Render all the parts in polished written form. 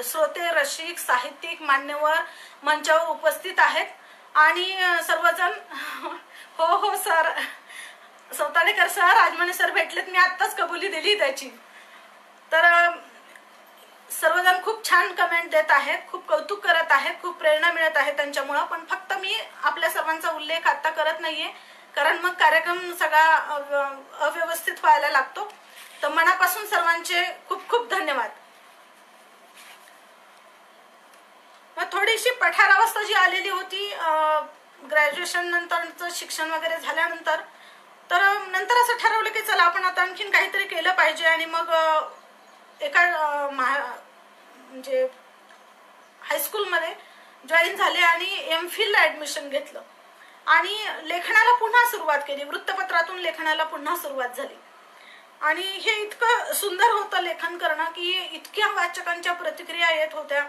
श्रोते, रसिक, साहित्यिक, मान्यवर मंचावर उपस्थित आहेत आणि सर्वजण हो हो सर, सौताडेकर सर, राजमाने सर भेटलेत, मी आत्ताच कबुली दिली त्याची. तर सर्वजण खूप छान कमेंट देत आहेत, खूप कौतुक करत आहेत, खूप प्रेरणा मिळत आहे त्यांच्यामुळे. पण फक्त मी आपल्या सर्वांचा उल्लेख आता करत नाहीये, कारण मग कार्यक्रम सगळा अव्यवस्थित व्हायला लागतो. तर मनापासून सर्वांचे खूप खूप धन्यवाद. मग थोडीशी पठारावस्था जी आलेली होती ग्रॅज्युएशन नंतरचं शिक्षण वगैरे झाल्यानंतर, तर नंतर असं ठरवलं की चला आपण आता आणखीन काहीतरी केलं पाहिजे. आणि मग एका म्हणजे हायस्कूलमध्ये जॉईन झाले आणि MPhilला ऍडमिशन घेतलं आणि लेखनाला पुन्हा सुरुवात केली. वृत्तपत्रातून लेखनाला पुन्हा सुरुवात झाली आणि हे इतकं सुंदर होतं लेखन करणं की इतक्या वाचकांच्या प्रतिक्रिया येत होत्या.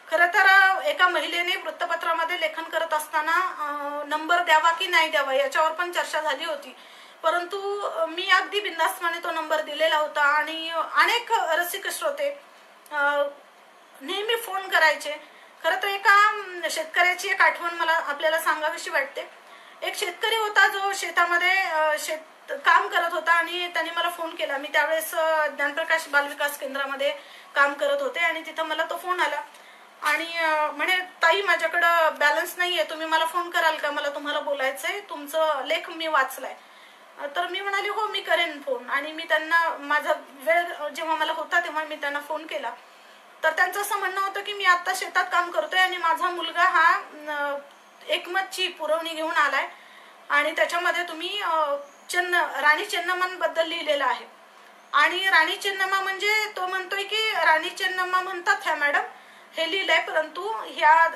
खरं तर एका महिलेने वृत्तपत्रामध्ये लेखन करत असताना नंबर द्यावा की नाही द्यावा याच्यावर पण चर्चा झाली होती, परंतु मी अगदी बिनधास्तपणे तो नंबर दिलेला होता. आणि अनेक रसिक श्रोते नेहमी फोन करायचे. खरं तर एका शेतकऱ्याची एक आठवण मला आपल्याला सांगावीशी वाटते. एक शेतकरी होता जो शेतामध्ये काम करत होता आणि त्यांनी मला फोन केला. मी त्यावेळेस ज्ञानप्रकाश बालविकास केंद्रामध्ये काम करत होते आणि तिथं मला तो फोन आला आणि म्हणे ताई माझ्याकडं बॅलन्स नाहीये, तुम्ही मला फोन कराल का, मला तुम्हाला बोलायचंय, तुमचं लेख मी वाचलाय. तर मी म्हणाले हो मी करेन फोन. आणि मी त्यांना माझा वेळ जेव्हा मला होता तेव्हा मी त्यांना फोन केला. तर त्यांचं असं म्हणणं होतं की मी आता शेतात काम करतोय आणि माझा मुलगा हा एकमतची पुरवणी घेऊन आलाय आणि त्याच्यामध्ये तुम्ही राणी चेन्नम्मांबद्दल लिहिलेलं आहे. आणि राणी चेन्नम्मा म्हणजे तो म्हणतोय की राणी चेन्नम्मा म्हणतात ह्या मॅडम हे लिहिलंय, परंतु ह्या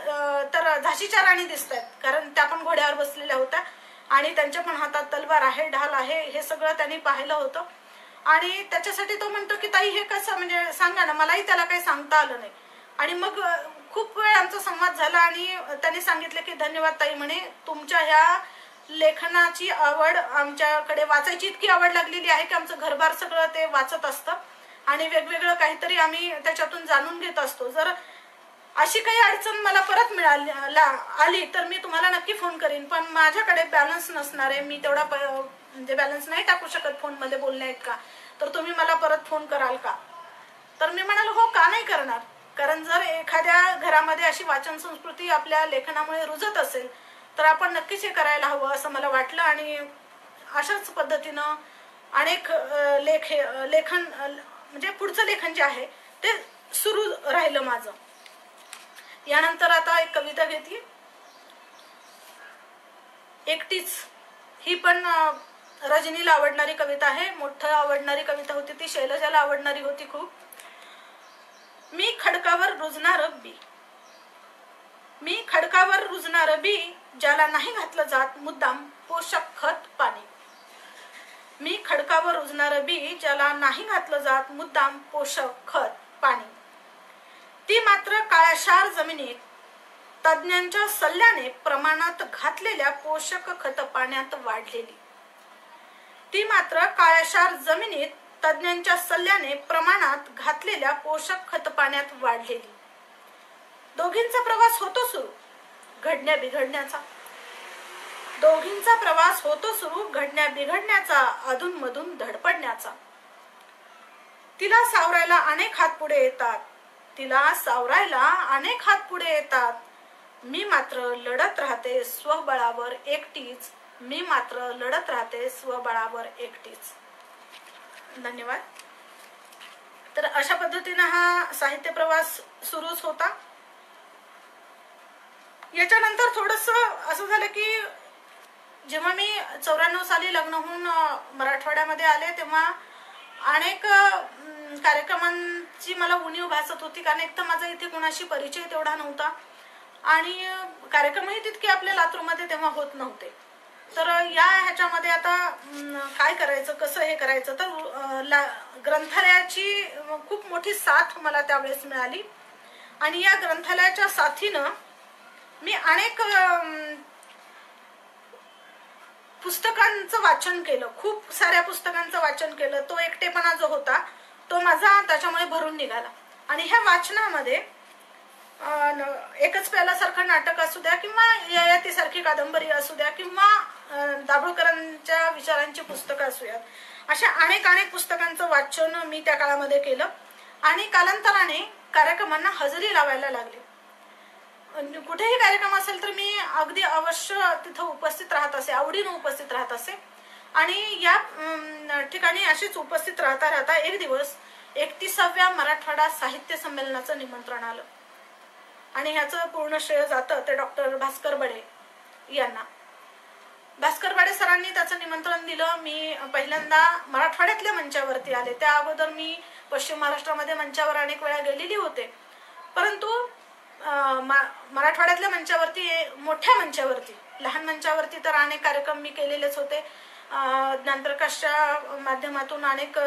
तर झाशीच्या राणी दिसत आहेत, कारण त्या पण घोड्यावर बसलेल्या होत्या आणि त्यांच्या पण हातात तलवार आहे, ढाल आहे, हे सगळं त्यांनी पाहिलं होतं. आणि त्याच्यासाठी तो म्हणतो की ताई हे कसं, म्हणजे सांगा ना, मलाही त्याला काही सांगता आलं नाही. आणि मग खूप वेळ आमचा संवाद झाला आणि त्यांनी सांगितलं की धन्यवाद ताई, म्हणे तुमच्या ह्या लेखनाची आवड आमच्याकडे वाचायची इतकी आवड लागलेली आहे की आमचं घरबार सगळं ते वाचत असतं आणि वेगवेगळं काहीतरी आम्ही त्याच्यातून जाणून घेत असतो. जर अशी काही अडचण मला परत आली तर मी तुम्हाला नक्की फोन करीन, पण माझ्याकडे बॅलन्स नसणार आहे, मी तेवढा म्हणजे बॅलन्स नाही टाकू शकत फोनमध्ये बोलण्या इतका, तर तुम्ही मला परत फोन कराल का. तर मी म्हणाल हो का नाही करणार, कारण जर एखाद्या घरामध्ये अशी वाचन संस्कृती आपल्या लेखनामुळे रुजत असेल तर आपण नक्कीच हे करायला हवं असं मला वाटलं. आणि अशाच पद्धतीनं अनेक लेखन म्हणजे पुढचं लेखन जे आहे ते सुरू राहिलं माझं. यानंतर आता एक कविता घेतली एकटीच. ही पण रजनीला आवडणारी कविता आहे, मोठं आवडणारी कविता होती ती, शैलजाला आवडणारी होती खूप. मी खडकावर रुजणार बी, मी खडकावर रुजणार बी, ज्याला नाही घातलं जात मुद्दाम पोषक खत पाणी. मी खडकावर रुजणार बी, ज्याला नाही घातलं जात मुद्दाम पोषक खत पाणी. ती मात्र काळ्याशार जमिनीत तज्ञांच्या सल्ल्याने प्रमाणात घातलेल्या पोषक खत पाण्यात वाढलेली. ती मात्र काळ्याशार जमिनीत तज्ञांच्या सल्ल्याने प्रमाणात घातलेल्या पोषक खत पाण्यात वाढलेली. दोघींचा प्रवास होतो सुरू घडण्या बिघडण्याचा, दोघींचा प्रवास होतो सुरू घडण्या बिघडण्याचा, अधूनमधून धडपडण्याचा. तिला सावरायला अनेक हात पुढे येतात, तिला सावरायला अनेक हात पुढे येतात. मी मात्र लढत राहते स्वबळावर एकटीच, मी मात्र लढत राहते स्वबळावर एकटीच. धन्यवाद. तर अशा पद्धतीने हा साहित्य प्रवास सुरूच होता. याच्यानंतर थोडस असं झालं की जेव्हा मी 94 साली लग्न होऊन मराठवाड्यामध्ये आले तेव्हा अनेक कार्यक्रमांची मला उणीव भासत होती, कारण एक तर माझा इथे कोणाशी परिचय तेवढा नव्हता आणि कार्यक्रमही तितके आपल्या लातूरमध्ये तेव्हा होत नव्हते. तर या ह्याच्यामध्ये आता काय करायचं, कसं हे करायचं, तर ग्रंथालयाची खूप मोठी साथ मला त्यावेळेस मिळाली आणि या ग्रंथालयाच्या साथीनं मी अनेक पुस्तकांचं वाचन केलं, खूप साऱ्या पुस्तकांचं वाचन केलं. तो एकटेपणा जो होता तो माझा त्याच्यामुळे भरून निघाला आणि ह्या वाचनामध्ये एकच प्यालासारखं नाटक असू द्या किंवा ययातीसारखी कादंबरी असू द्या किंवा दाभोळकरांच्या विचारांची पुस्तकं असूयात, अशा अनेक पुस्तकांचं वाचन मी त्या काळामध्ये केलं आणि कालांतराने कार्यक्रमांना हजेरी लावायला लागले. कुठेही कार्यक्रम असेल तर मी अगदी अवश्य तिथं उपस्थित राहत असे, आवडीनं उपस्थित राहत असे. आणि या ठिकाणी अशीच उपस्थित राहता राहता एक दिवस 31व्या मराठवाडा साहित्य संमेलनाचं निमंत्रण आलं आणि ह्याचं पूर्ण श्रेय जातं ते डॉक्टर भास्कर बडे यांना. भास्कर बडे सरांनी त्याचं निमंत्रण दिलं. मी पहिल्यांदा मराठवाड्यातल्या मंचावरती आले. त्या अगोदर मी पश्चिम महाराष्ट्रामध्ये मंचावर अनेक वेळा गेलेली होते, परंतु मराठवाड्यातल्या मंचावरती, मोठ्या मंचावरती, लहान मंचावरती तर अनेक कार्यक्रम मी केलेलेच होते. ज्ञानप्रकाशच्या माध्यमातून अनेक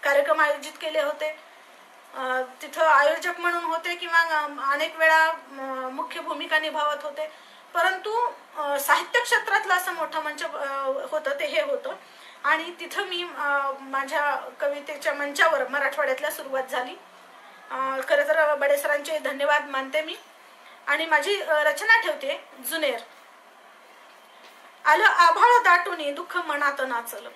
कार्यक्रम आयोजित केले होते. तिथं आयोजक म्हणून होते किंवा अनेक वेळा मुख्य भूमिका निभावत होते. परंतु साहित्य क्षेत्रातलं असं मोठं मंच होतं ते हे होतं आणि तिथं मी माझ्या कवितेच्या मंचावर मराठवाड्यातल्या सुरुवात झाली. खरं तर बडे सरांचे धन्यवाद मानते मी आणि माझी रचना ठेवते जुनेर. आलं आभाळ दाटूनी दुःख मनात नाचलं,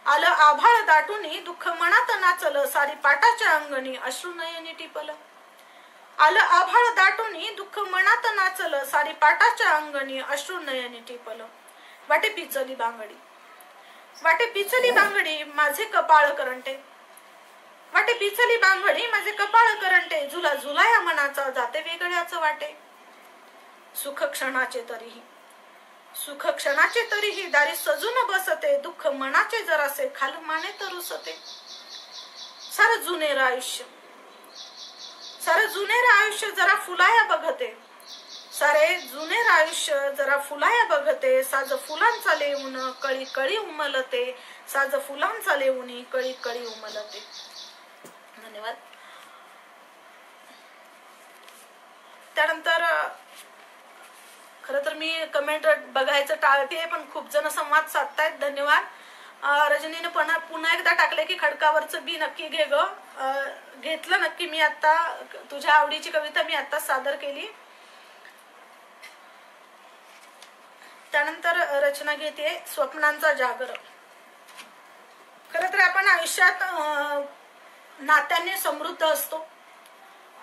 आलं आभाळ दाटूनी दुःख मनात नाचलं, सारी पाटाच्या अंगणी अश्रू नयनी टिपलं. आलं आभाळ दाटूनी दुःख मनात नाचलं, सारी पाटाच्या अंगणी अश्रू नयनी टिपलं. वाटे पिचली बांगडी, वाटे पिचली बांगडी माझे कपाळ करंटे, वाटे पिचली बांगडी माझे कपाळ करंटे, झुला झुलाया मनाचा जाते वेगळ्याच वाटे. सुख क्षणाचे तरीही, सुख क्षणाचे तरीही दारी सजून बसते, दुःख मनाचे जरासे खाल माने तर रुसते. सार जुनेर आयुष्य, सार जुनेर आयुष्य जरा फुलाया बघते, सारे जुनेर आयुष्य जरा फुलाया बघते, साज फुलांचा लेऊन कळी कळी उमलते, साज फुलांचा लेऊन कळी कळी उमलते. धन्यवाद. त्यानंतर खरं तर मी कमेंट बघायचं टाळते, पण खूप जण संवाद साधतायत. धन्यवाद. रजनीने पुन्हा एकदा टाकले की खडकावरचं बी नक्की घे ग. घेतलं नक्की. मी आता तुझ्या आवडीची कविता मी आता सादर केली. त्यानंतर रचना घेते स्वप्नांचा जागर. खरं तर आपण आयुष्यात नात्याने समृद्ध असतो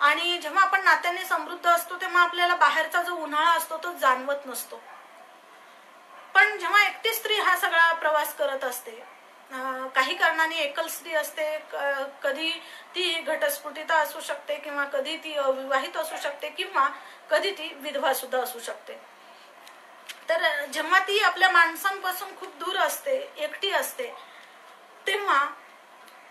आणि जेव्हा आपण नात्याने समृद्ध असतो तेव्हा आपल्याला बाहेरचा जो उन्हाळा असतो तो जाणवत नसतो. पण जेव्हा एकटी स्त्री हा सगळा प्रवास करत असते, काही कारणाने एकल स्त्री असते, कधी ती घटस्फोटिता असू शकते किंवा कधी ती अविवाहित असू शकते किंवा कधी ती विधवा सुद्धा असू शकते. तर जेव्हा ती आपल्या माणसांपासून खूप दूर असते, एकटी असते, तेव्हा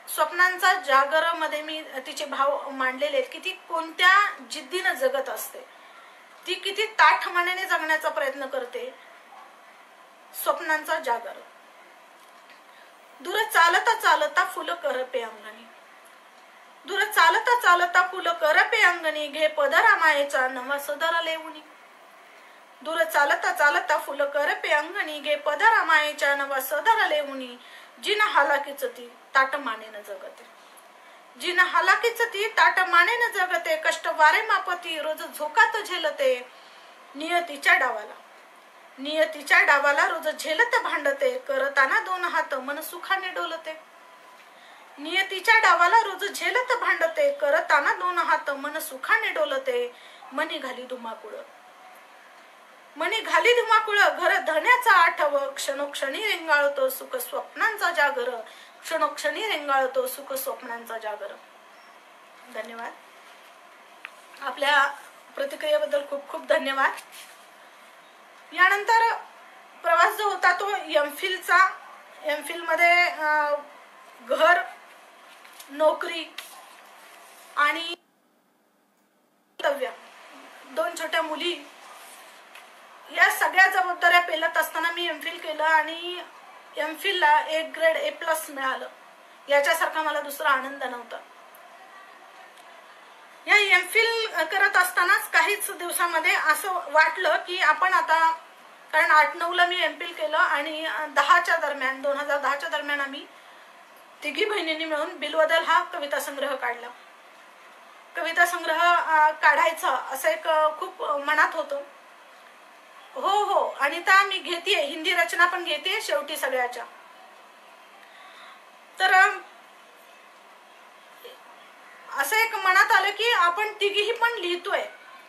स्वप्नांचा जागर मध्ये मी तिचे भाव मांडलेले आहेत की ती कोणत्या जिद्दीने जगत असते, ती किती ताठमानेने जगण्याचा प्रयत्न करते. स्वप्नांचा जागर. दूर चालता चालता फुलं करपे अंगणी, दूर चालता चालता फुलं करपे अंगणी, घे पदरा मायेचा नवा सदरा लेऊनी. दूर चालता चालता फुलं करपे अंगणी, घे पदरा मायेच्या नवा सदरा लेऊनी. जिन हालाकीच ती ताट मानेनं जगते, जिन हालाकीच ती ताट मानेनं जगते, कष्ट वारे मापती रोज झोकात झेलते. नियतीच्या डावाला, नियतीच्या डावाला रोज झेलत भांडते, करताना दोन हात मन सुखाने डोलते. नियतीच्या डावाला रोज झेलत भांडते, करताना दोन हात मन सुखाने डोलते. मनी घाली धुमाकुळ, मनी घाली धुमाकुळ, घर धण्याचा आठव, क्षणोक्षणी रेंगाळतो सुख स्वप्नांचा जागर, क्षणोक्षणी रेंगाळतो सुख स्वप्नांचा जागर. धन्यवाद. आपल्या प्रतिक्रियेबद्दल खूप खूप धन्यवाद. यानंतर प्रवास जो होता तो एमफिलचा. एमफिल मध्ये घर, नोकरी आणि दोन छोट्या मुली या सगळ्या जबाबदाऱ्या पेलत असताना मी एमफिल केलं आणि एमफिलला 1 ग्रेड A+ मिळालं. याच्यासारखा मला दुसरा आनंद नव्हता. या एमफिल करत असतानाच काहीच दिवसामध्ये असं वाटलं की आपण आता, कारण 8-9ला मी एमफिल केलं आणि 10च्या दरम्यान 2010च्या दरम्यान आम्ही तिघी बहिणींनी मिळून बिलवदल हा कविता संग्रह काढला. कविता संग्रह काढायचा असं एक खूप मनात होतं. हो अनिता, मी घेतेय, हिंदी रचना पण घेतेय शेवटी सगळ्याच्या. तर असं एक मनात आलं की आपण तिघीही पण लिहितोय.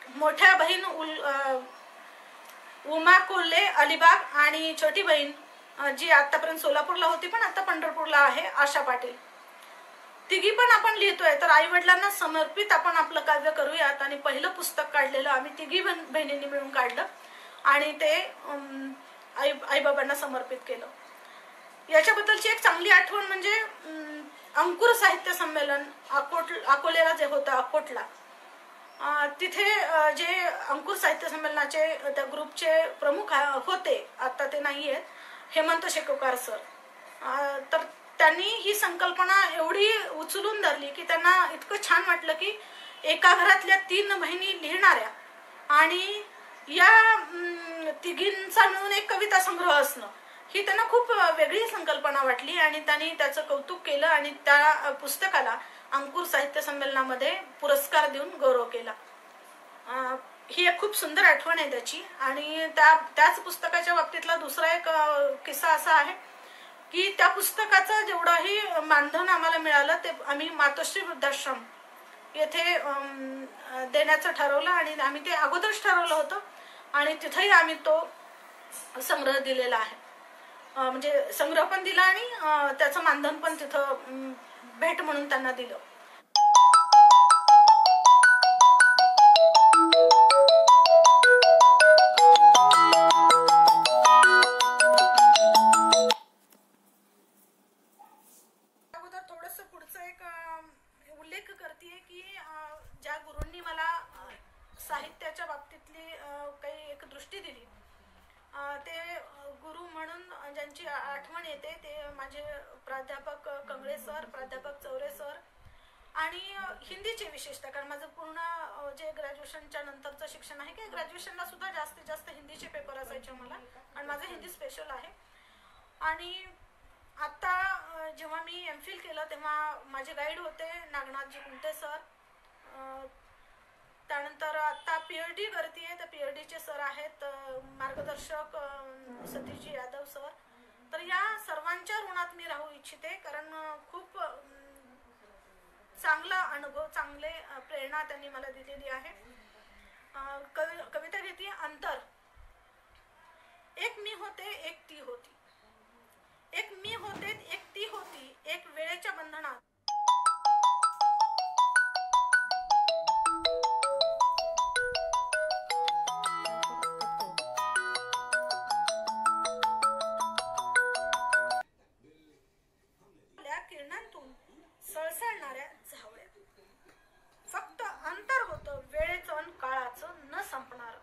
मोठ्या बहीण उमा कोल्हे अलिबाग आणि छोटी बहीण जी आतापर्यंत सोलापूरला होती पण आता पंढरपूरला आहे, आशा पाटील. तिघी पण आपण लिहितोय, तर आई वडिलांना समर्पित आपण आपलं काव्य करूयात. आणि पहिलं पुस्तक काढलेलं आम्ही तिघी बहिणींनी मिळून काढलं आणि ते आई बाबांना समर्पित केलं. याच्याबद्दलची एक चांगली आठवण म्हणजे अंकुर साहित्य संमेलन अकोल्याला जे होतं, अकोटला, तिथे जे अंकुर साहित्य संमेलनाचे त्या ग्रुपचे प्रमुख होते, आता ते नाही आहेत, हेमंत शेकोकार सर. तर त्यांनी ही संकल्पना एवढी उचलून धरली की त्यांना इतकं छान वाटलं की एका घरातल्या 3 बहिणी लिहिणाऱ्या आणि या तिघींचा मिळून एक कविता संग्रह असणं, ही त्यांना खूप वेगळी संकल्पना वाटली आणि त्यांनी त्याचं कौतुक केलं आणि त्या पुस्तकाला अंकुर साहित्य संमेलनामध्ये पुरस्कार देऊन गौरव केला. ही एक खूप सुंदर आठवण आहे त्याची. आणि त्याच पुस्तकाच्या बाबतीतला दुसरा एक किस्सा असा आहे की त्या पुस्तकाचं जेवढंही मानधन आम्हाला मिळालं ते आम्ही मातोश्री वृद्धाश्रम येथे देण्याचं ठरवलं आणि आम्ही ते अगोदरच ठरवलं होतं आणि तिथेही आम्ही तो संग्रह दिलेला आहे. म्हणजे संग्रह पण दिला आणि त्याचं मानधन पण तिथं भेट म्हणून त्यांना दिलं. अगोदर थोडस पुढचं एक उल्लेख करते की ज्या गुरूंनी मला साहित्याच्या बाबतीतली काही एक दृष्टी दिली, ते गुरु म्हणून ज्यांची आठवण येते ते माझे प्राध्यापक कंगळे सर, प्राध्यापक चौरे सर आणि हिंदीचे विशेषतः, कारण माझं पूर्ण जे ग्रॅज्युएशनच्या नंतरचं शिक्षण आहे की ग्रॅज्युएशनला सुद्धा जास्तीत जास्त हिंदीचे पेपर असायचे मला आणि माझं हिंदी स्पेशल आहे. आणि आता जेव्हा मी MPhil केलं तेव्हा माझे गाईड होते नागनाथजी कुंटे सर. त्यानंतर आता PhD करतेय, तर PhDचे सर आहेत मार्गदर्शक सतीशजी यादव सर. तर या सर्वांच्या ऋणात मी राहू इच्छिते, कारण खूप चांगला अनुभव, चांगले प्रेरणा त्यांनी मला दिलेली आहे. कविता घेते अंतर. एक मी होते, एक ती होती. एक मी होते, एक ती होती, एक वेळेच्या बंधनात. किरणांतून सळसळणाऱ्या झावळ्या. फक्त अंतर होतं वेळेचं अन काळाचं न संपणार.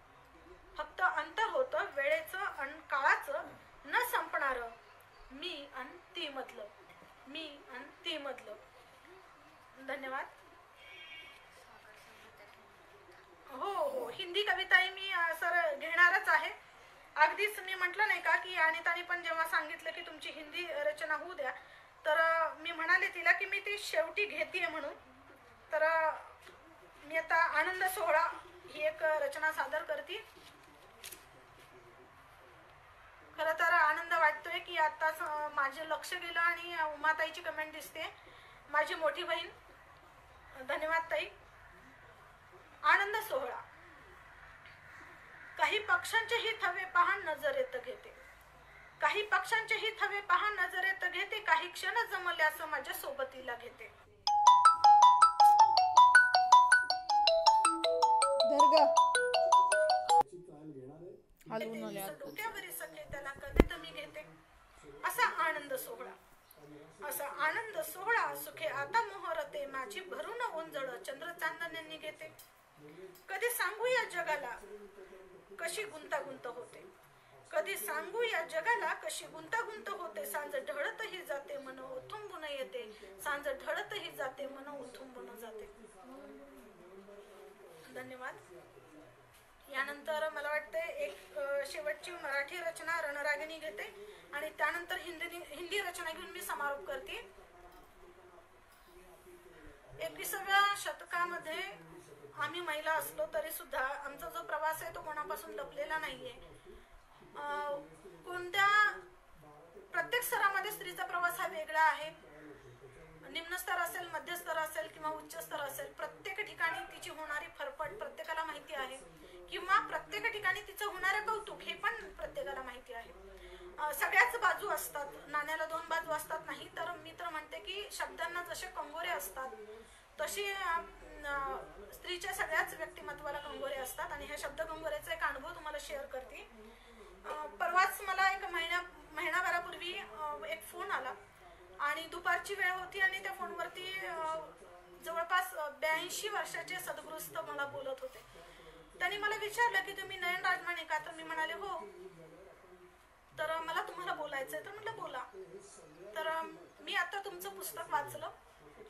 फक्त अंतर होतं वेळेचं अन काळाचं न संपणार. मी अन ती मधलं, मी अन ती मधलं. धन्यवाद. हो हिंदी कविताही मी सर घेणारच आहे. अगदीच मी म्हटलं नाही का की अनिताने पण जेव्हा सांगितलं की तुमची हिंदी रचना होऊ द्या, तर मी म्हणाले तिला की मी ती शेवटी घेतेय म्हणून. तर मी आता आनंद सोहळा ही एक रचना सादर करते. खरं तर आनंद वाटतोय की आताच माझे लक्ष गेलं आणि उमाताईची कमेंट दिसते, माझी मोठी बहीण. धन्यवाद ताई. आनंद सोहळा. काही पक्षांचेही थवे पहा नजरेत घेते. काही पक्षांचेही थवे पहा नजरेत घेते. काही क्षण जमल्यास माझ्या सोबतीला घेते. डोक्यावरी सखे त्याला कधीत मी घेते. असा आनंद सोहळा, असा आनंद सोहळा सुखे आता मोहरते. माझी भरून ओंजळ चंद्र चांदण्यांनी घेते. कधी सांगू या जगाला कशी गुंतागुंत होते. कधी सांगू या जगाला कशी गुंतागुंत होते. सांज ढळतही जाते मन उथुंबून येते. सांज ढळतही जाते मन उथुंबून जाते. धन्यवाद. यानंतर मला वाटते एक शेवटची मराठी रचना रणरागिणी घेते आणि त्यानंतर हिंदी रचना घेऊन मी समारोप करते. 21व्या शतकामध्ये आम्ही महिला असलो तरी सुद्धा आमचा जो प्रवास आहे तो कोणापासून लपलेला नाहीये. कोणत्या प्रत्येक स्तरामध्ये स्त्रीचा प्रवास हा वेगळा आहे. निम्न स्तर असेल, मध्य स्तर असेल किंवा उच्च स्तर असेल, प्रत्येक ठिकाणी तिची होणारी फरफट प्रत्येकाला माहिती आहे, किंवा प्रत्येक ठिकाणी तिचं होणारं कौतुक हे पण प्रत्येकाला माहिती आहे. सगळ्याच बाजू असतात, नाण्याला दोन बाजू असतात नाही. तर मी तर म्हणते की शब्दांना जसे कंगोरे असतात तशी स्त्रीच्या सगळ्याच व्यक्तिमत्वाला कंगोरे असतात. आणि ह्या शब्द कंगोरेचा एक अनुभव तुम्हाला शेअर करते. परवाच मला एक महिनाभरापूर्वी एक फोन आला आणि दुपारची वेळ होती आणि त्या फोनवरती जवळपास 82 वर्षाचे सद्गृहस्थ मला बोलत होते. त्यांनी मला विचारलं की तुम्ही नयन राजमाणे का? तर मी म्हणाले हो. तर मला तुम्हाला बोलायचंय. तर म्हटलं बोला. तर मी आता तुमचं पुस्तक वाचलं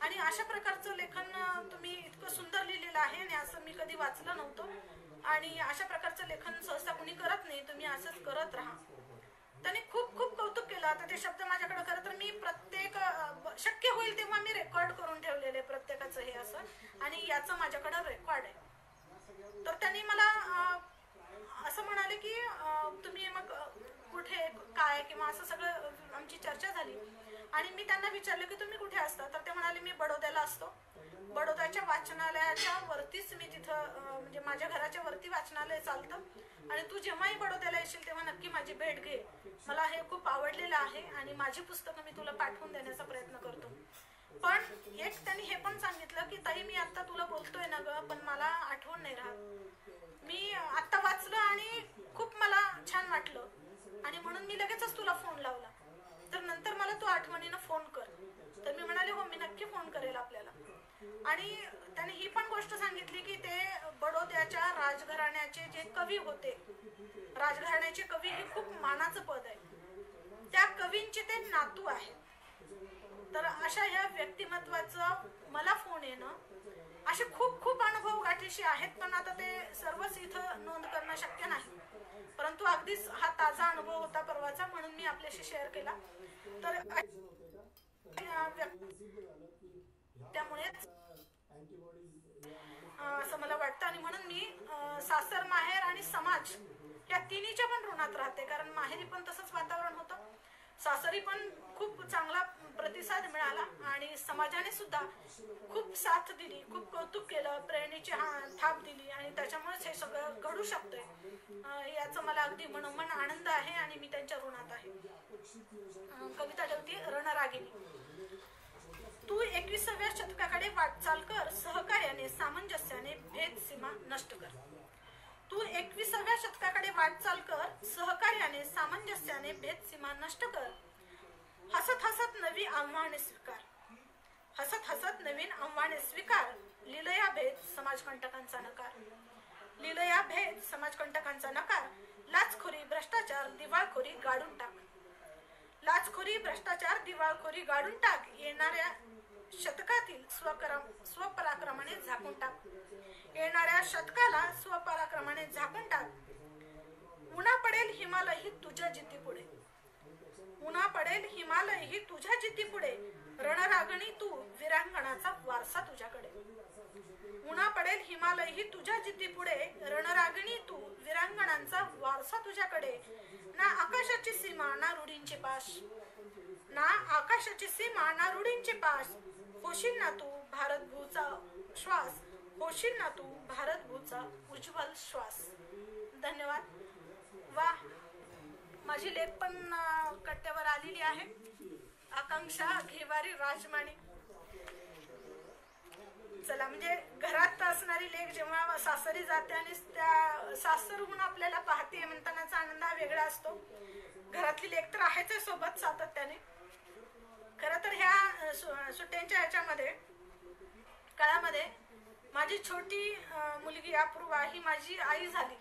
आणि अशा प्रकारचं लेखन तुम्ही इतकं सुंदर लिहिलेलं आहे आणि असं मी कधी वाचलं नव्हतं आणि अशा प्रकारचं लेखन सहसा कोणी करत नाही, तुम्ही असंच करत राहा. त्यांनी खूप खूप कौतुक केलं. आता ते शब्द माझ्याकडे खरं तर मी प्रत्येक शक्य होईल तेव्हा मी रेकॉर्ड करून ठेवलेले प्रत्येकाचं हे असं, आणि याचं माझ्याकडे रेकॉर्ड आहे. तर त्यांनी मला असं म्हणाले की तुम्ही मग कुठे काय किंवा असं सगळं आमची चर्चा झाली आणि मी त्यांना विचारलं की तुम्ही कुठे असता? तर ते म्हणाले मी बडोद्याला असतो. बडोद्याच्या वाचनालयाच्या वरतीच मी तिथं म्हणजे माझ्या घराच्या वरती वाचनालय चालतं आणि तू जेव्हाही बडोद्याला येशील तेव्हा नक्की माझी भेट घे. मला हे खूप आवडलेलं आहे आणि माझी पुस्तकं मी तुला पाठवून देण्याचा प्रयत्न करतो. पण एक त्यांनी हे पण सांगितलं की ताई मी आता तुला बोलतोय ना ग, पण मला आठवण नाही राहत. मी आत्ता वाचलं आणि खूप मला छान वाटलं आणि म्हणून मी लगेचच तुला फोन लावला. तर नंतर मला तू आठवणीनं फोन कर. तर मी म्हणाले हो, मी नक्की फोन करेल आपल्याला. आणि त्याने ही पण गोष्ट सांगितली की ते बडोद्याच्या राजघराण्याचे जे कवी होते, राजघराण्याचे कवी हे खूप मानाचं पद आहे, त्या कवींचे ते नातू आहेत. तर अशा ह्या व्यक्तिमत्वाचं मला फोन येणं, असे खूप खूप अनुभव गाठीशी आहेत. पण आता ते सर्वच इथं नोंद करणं शक्य नाही, परंतु अगदीच हा ताजा अनुभव होता परवाचा, म्हणून मी आपल्याशी शेअर केला. तर त्यामुळेच असं मला वाटतं आणि म्हणून मी सासर, माहेर आणि समाज या तिन्हीच्या पण ऋणात राहते. कारण माहेरी पण तसंच वातावरण होतं, सासरी पण खूप चांगला प्रतिसाद मिळाला आणि समाजाने सुद्धा खूप साथ दिली, खूप कौतुक केलं, प्रेरणेची थाप दिली आणि त्याच्यामुळेच हे सगळं घडू शकतंय. याचा मला अगदी मनोमन आनंद आहे आणि मी त्यांच्या ऋणात आहे. कविता ठेवती रणरागिणी. तू 21व्या शतकाकडे वाटचाल कर, सहकार्याने सामंजस्याने भेद सीमा नष्ट कर. तू 21व्या शतकाकडे वाटचाल कर, सहकार्याने सामंजस्याने भेद सीमा नष्ट कर. हसत हसत नवी आव्हाने स्वीकार, हसत हसत नवीन आव्हाने स्वीकार. लिलया भेद समाजकंटकांचा नकार, लिलया भेद समाजकंटकांचा नकार. लाचखोरी भ्रष्टाचार दिवाळखोरी गाडून टाक, लाचखोरी भ्रष्टाचार दिवाळखोरी गाडून टाक. येणाऱ्या शतकातील स्वपराक्रमाने झाकून टाक, येणाऱ्या शतकाला स्वपराक्रमाने झाकून टाक. उन्हा पडेल हिमालयही तुझ्या जिद्दी पुढे, उन्हा पडेल हिमालयही तुझ्या जिद्दी पुढे. रणरागणी तू वीरांगणाचा वारसा तुझ्याकडे, उन्हा पडेल हिमालयही तुझ्या जिद्दी पुढे. रणरागिणी तू वीरांगणांचा वारसा तुझ्याकडे. ना आकाशाची सीमा ना रूढींचे पाश, ना आकाशाची सीमा ना रूढींचे पाश. होशील ना तू भारतभूचा श्वास, होशील ना तू भारतभूचा उज्ज्वल श्वास. धन्यवाद. वा, माझी लेख पण कट्ट्यावर आलेली आहे. आकांक्षा घेवारी राजमाणे. चला, म्हणजे घरात असणारी लेख जेव्हा सासरी जाते आणि त्या सासरहून आपल्याला पाहते म्हणतानाचा आनंद हा वेगळा असतो. घरातली लेख तर आहेच सोबत सातत्याने. खरं तर ह्या सुट्ट्यांच्या ह्याच्यामध्ये काळामध्ये माझी छोटी मुलगी अपूर्वा ही माझी आई झाली.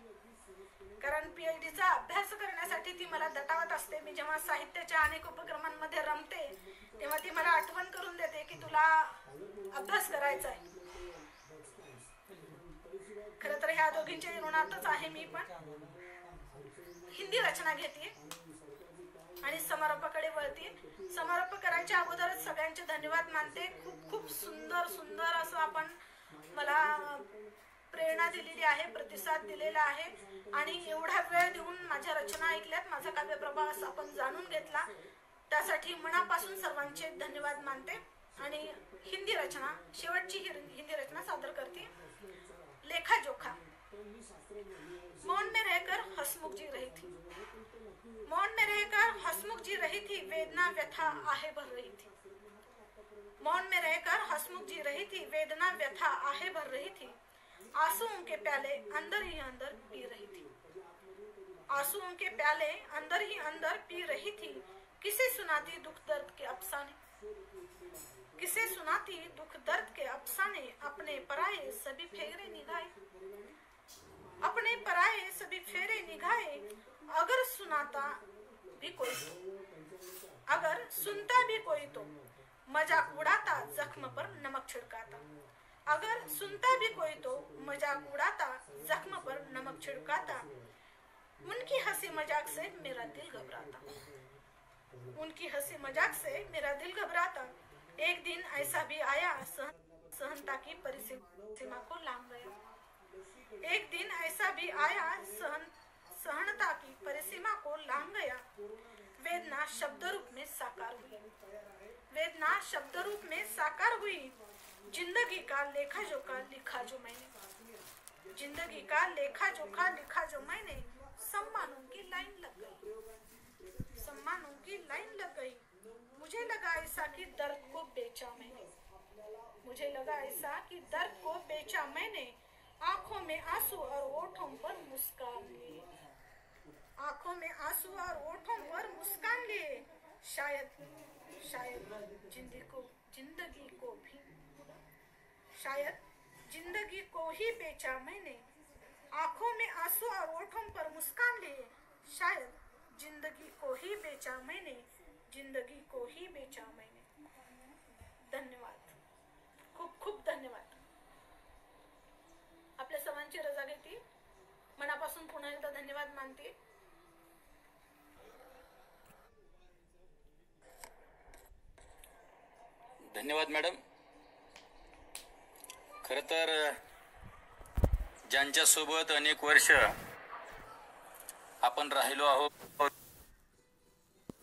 कारण PhDचा अभ्यास करण्यासाठी ती मला दटावत असते. मी जेव्हा साहित्याच्या अनेक उपक्रमांमध्ये रमते तेव्हा ती मला आठवण करून देते की तुला अभ्यास करायचा आहे. खरं तर ह्या दोघींच्या ऋणातच आहे मी पण. हिंदी रचना घेते. आणि समारोपाकडे वळतील. समारोप करायच्या अगोदरच सगळ्यांचे धन्यवाद मानते. खूप खूप सुंदर सुंदर असं आपण मला प्रेरणा दिलेली आहे, प्रतिसाद दिलेला आहे आणि एवढा वेळ देऊन माझ्या रचना ऐकल्यात, माझा काव्यप्रवास आपण जाणून घेतला, त्यासाठी मनापासून सर्वांचे धन्यवाद मानते. आणि हिंदी रचना, शेवटची हिंदी रचना सादर करते. लेखा जोखा. मौन में रहकर हसमुख जी रही थी, मौन में रहकर हसमुख जी रही थी, वेदना व्यथा आहे भर रही थी. मौन में रहकर हसमुख जी रही थी, वेदना व्यथा आहे भर रही थी. आंसुओं के प्याले अंदर ही अंदर पी रही थी, आंसुओं के प्याले अंदर ही अंदर पी रही थी. किसे सुनाती दुख दर्द के अफसाने, किसे सुनाती दुख दर्द के अफसाने. अपने पराये सभी फेरे निगाहे, अपने पराये सभी फेरे निगाहे. अगर सुनाता भी कोई तो, अगर सुनता भी कोई तो, मजाक उड़ाता जख्म पर नमक छिड़काता. अगर सुनता भी कोई तो, मजाक उड़ाता जख्म पर नमक छिड़काता. उनकी हंसी मजाक से मेरा दिल घबराता, उनकी हंसी मजाक से मेरा दिल घबराता. एक दिन ऐसा भी आया, सहनता की परिसीमा को लांघ गया. एक दिन ऐसा भी आया, सहनता की परिसीमा को लांघ गया. वेदना शब्द रूप में साकार हुई, वेदना शब्द रूप में साकार हुई. जिंदगी का लेखा जोखा लिखा जो मैंने, जिंदगी का लेखा जोखा लिखा जो मैंने. सम्मानों की लाइन लग गई, सम्मानों की लाइन लग गई. मुझे लगा ऐसा कि दर्द को बेचा मैंने, मुझे लगा ऐसा कि दर्द को बेचा मैंने. आंखों में आंसू और होठों पर मुस्कान लिए, आंखों में आंसू और होठों पर मुस्कान लिए. शायद शायद जिंदगी को भी, शायद जिंदगी को ही बेचा मैंने. आंखों में आंसू और होठों पर मुस्कान लिए. शायद जिंदगी को ही बेचा मैंने, जिंदगी को ही बेचा मैंने. धन्यवाद, खूप खूप धन्यवाद. आपल्या सर्वांची रजा घेते. मनापासून पुन्हा एकदा धन्यवाद मानते. धन्यवाद मॅडम. खरं तर ज्यांच्यासोबत अनेक वर्ष आपण राहिलो आहोत,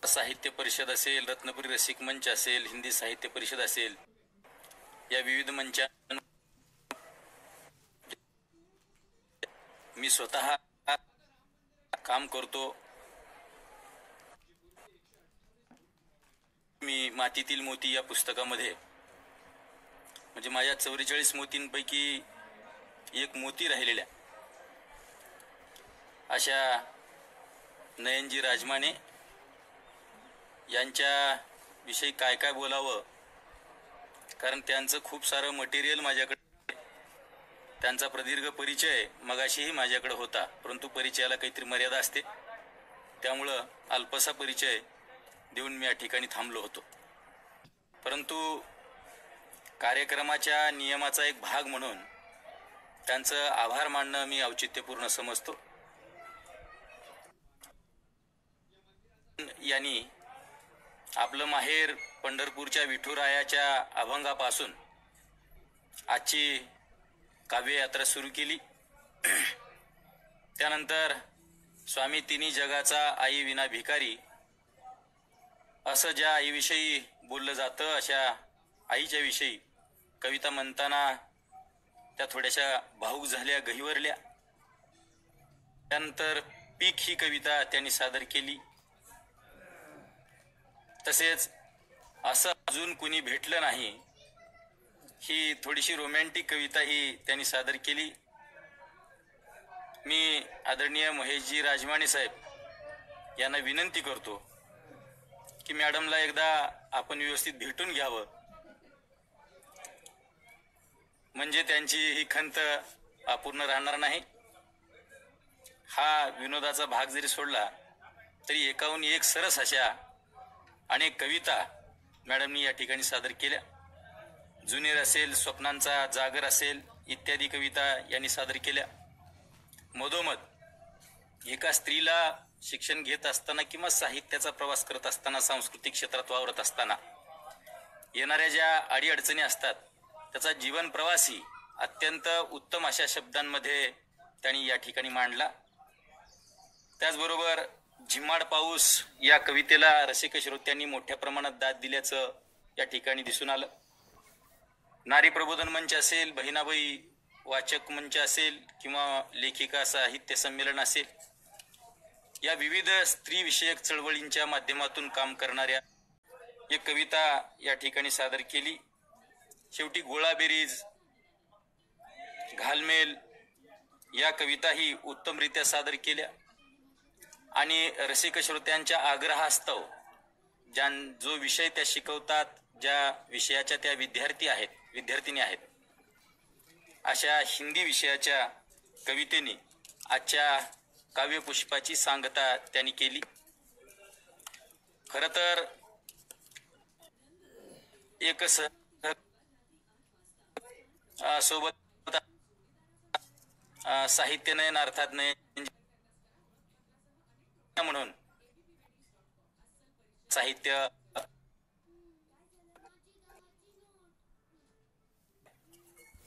साहित्य परिषद असेल, रत्नपुरी रसिक मंच असेल, हिंदी साहित्य परिषद असेल, या विविध मंचां मी स्वतः काम करतो. मी मातीतील मोती या पुस्तकामध्ये म्हणजे माझ्या 44 मोतींपैकी एक मोती राहिलेल्या अशा नयनजी राजमाने यांच्या विषयी काय काय बोलावं, कारण त्यांचं खूप सारं मटेरियल माझ्याकडे, त्यांचा प्रदीर्घ परिचय मगाशीही माझ्याकडे होता, परंतु परिचयाला काहीतरी मर्यादा असते, त्यामुळं अल्पसा परिचय देऊन मी या ठिकाणी थांबलो होतो. परंतु कार्यक्रमाच्या नियमाचा एक भाग म्हणून त्यांचं आभार मानणं मी औचित्यपूर्ण समजतो. यांनी आपलं माहेर पंढरपूरच्या विठुरायाच्या अभंगापासून आजची काव्ययात्रा सुरू केली. त्यानंतर स्वामी तिन्ही जगाचा आई विना भिकारी असं ज्या आईविषयी बोललं जातं, अशा आईच्या विषयी कविता म्हणताना त्या थोड्याशा भावूक झाल्या, गहिवरल्या. त्यानंतर पीक ही कविता त्यांनी सादर केली. तसेच असं अजून कुणी भेटलं नाही ही थोडीशी रोमॅन्टिक कविता ही त्यांनी सादर केली. मी आदरणीय महेशजी राजमाने साहेब यांना विनंती करतो की मॅडमला एकदा आपण व्यवस्थित भेटून घ्यावं, म्हणजे त्यांची ही खंत अपूर्ण राहणार नाही. हा विनोदाचा भाग जरी सोडला तरी एकाहून एक सरस अशा अनेक कविता मॅडमनी या ठिकाणी सादर केल्या. जुनेर असेल, स्वप्नांचा जागर असेल इत्यादी कविता यांनी सादर केल्या. मधोमध एका स्त्रीला शिक्षण घेत असताना किंवा साहित्याचा प्रवास करत असताना, सांस्कृतिक क्षेत्रात वावरत असताना येणाऱ्या ज्या अडीअडचणी असतात त्याचा जीवन प्रवासही अत्यंत उत्तम अशा शब्दांमध्ये त्यांनी या ठिकाणी मांडला. त्याचबरोबर झिम्माड पाऊस या कवितेला रसिक श्रोत्यांनी मोठ्या प्रमाणात दाद दिल्याचं या ठिकाणी दिसून आलं. नारी प्रबोधन मंच असेल, बहिणाबाई वाचक मंच असेल किंवा लेखिका साहित्य संमेलन असेल, या विविध स्त्री विषयक चळवळींच्या माध्यमातून काम करणाऱ्या एक कविता या ठिकाणी सादर केली. शेवटी गोळाबेरीज, घालमेल या कविताही उत्तमरित्या सादर केल्या आणि रसिक श्रोत्यांच्या आग्रहास्तव जो विषय त्या शिकवतात, ज्या विषयाच्या त्या विद्यार्थिनी आहेत, अशा हिंदी विषयाच्या कवितेने आजच्या काव्यपुष्पाची सांगता त्यांनी केली. खरं तर एक सोबत साहित्य नयन अर्थात नयन म्हणून साहित्य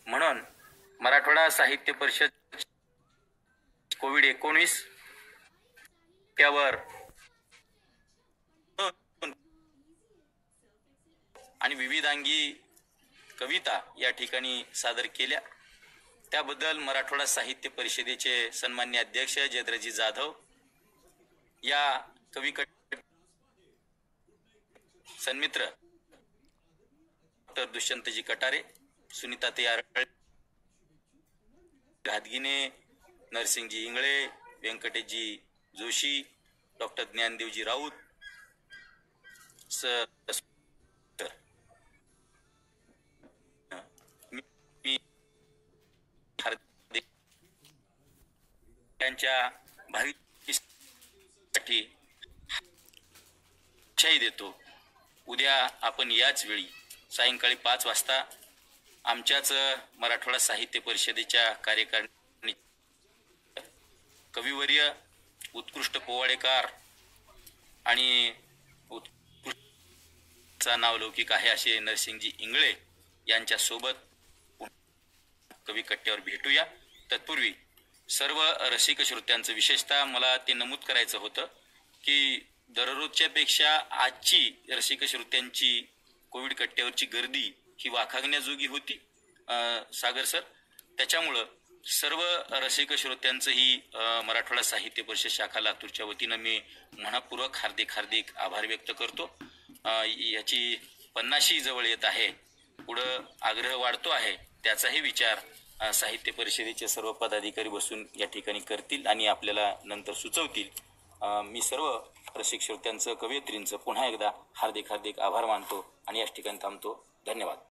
म्हणून मराठवाडा साहित्य परिषद कोविड-19 त्यावर आणि विविधांगी कविता या ठिकाणी सादर केल्या. त्याबद्दल मराठवाडा साहित्य परिषदेचे सन्मान्य अध्यक्ष जयद्रजी जाधव, या कविकट सन्मित्र डॉक्टर दुष्यंतजी कटारे, सुनीताताई आरळ, घातगिने, नरसिंगजी इंगळे, व्यंकटेशजी जोशी, डॉक्टर ज्ञानदेवजी राऊत, त्यांच्या भावीसाठी देतो. उद्या आपण याच वेळी सायंकाळी 5 वाजता आमच्याच मराठवाडा साहित्य परिषदेच्या कार्यकारिणी कविवर्य, उत्कृष्ट पोवाडेकार आणि उत्कृष्ट नावलौकिक आहे असे नरसिंगजी इंगळे यांच्या सोबत कवी कट्ट्यावर भेटूया. तत्पूर्वी सर्व रसिक श्रोत्यांचं विशेषतः मला ते नमूद करायचं होतं की दररोजच्या पेक्षा आजची रसिक श्रोत्यांची कोविड कट्ट्यावरची गर्दी ही वाखाणण्याजोगी होती सागर सर. त्याच्यामुळं सर्व रसिक श्रोत्यांचंही मराठवाडा साहित्य परिषद शाखा लातूरच्या वतीनं मी मनःपूर्वक हार्दिक आभार व्यक्त करतो. याची 50शी जवळ येत आहे, पुढं आग्रह वाढतो आहे, त्याचाही विचार साहित्य परिषदेचे सर्व पदाधिकारी बसून या ठिकाणी करतील आणि आपल्याला नंतर सुचवतील. मी सर्व रसिक श्रोत्यांचं, कवयित्रींचं पुन्हा एकदा हार्दिक आभार मानतो आणि याच ठिकाणी थांबतो. धन्यवाद.